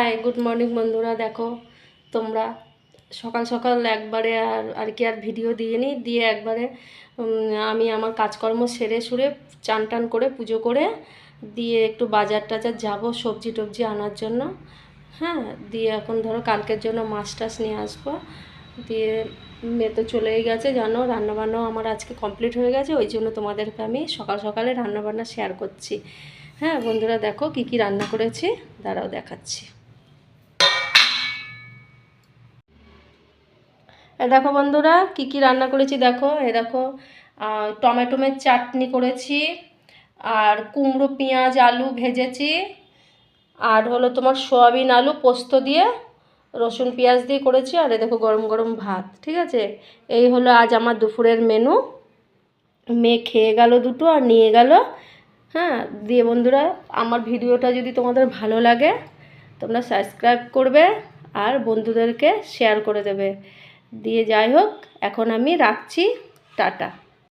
Hi good morning বন্ধুরা। দেখো তোমরা সকাল সকাল একবারে আর কি আর ভিডিও দিয়ে একবারে আমি আমার কাজকর্ম সেরে সুরে চান টান করে পুজো করে দিয়ে একটু বাজার টাজার যাবো সবজি টবজি আনার জন্য। হ্যাঁ, দিয়ে এখন ধরো কালকের জন্য মাছ টাছ নিয়ে আসবো। দিয়ে মেয়ে তো চলেই গেছে, জানো রান্নাবান্নাও আমার আজকে কমপ্লিট হয়ে গেছে, ওই জন্য তোমাদেরকে আমি সকাল সকালে রান্নাবান্না শেয়ার করছি। হ্যাঁ বন্ধুরা, দেখো কি কি রান্না করেছি, দাঁড়াও দেখাচ্ছি। দেখো বন্ধুরা কি কি রান্না করেছি, দেখো দেখো টমেটোমের চাটনি করেছি, আর কুমড়ো পেঁয়াজ আলু ভেজেছি, আর হলো তোমার সয়াবিন আলু পোস্ত দিয়ে রসুন পেঁয়াজ দিয়ে করেছি, আর দেখো গরম গরম ভাত। ঠিক আছে, এই হলো আজ আমার দুপুরের মেনু। মেয়ে খেয়ে গেল দুটো আর নিয়ে গেল। হ্যাঁ, দিয়ে বন্ধুরা আমার ভিডিওটা যদি তোমাদের ভালো লাগে তোমরা সাবস্ক্রাইব করবে আর বন্ধুদেরকে শেয়ার করে দেবে। দিয়ে যাই হোক, এখন আমি রাখছি, টাটা।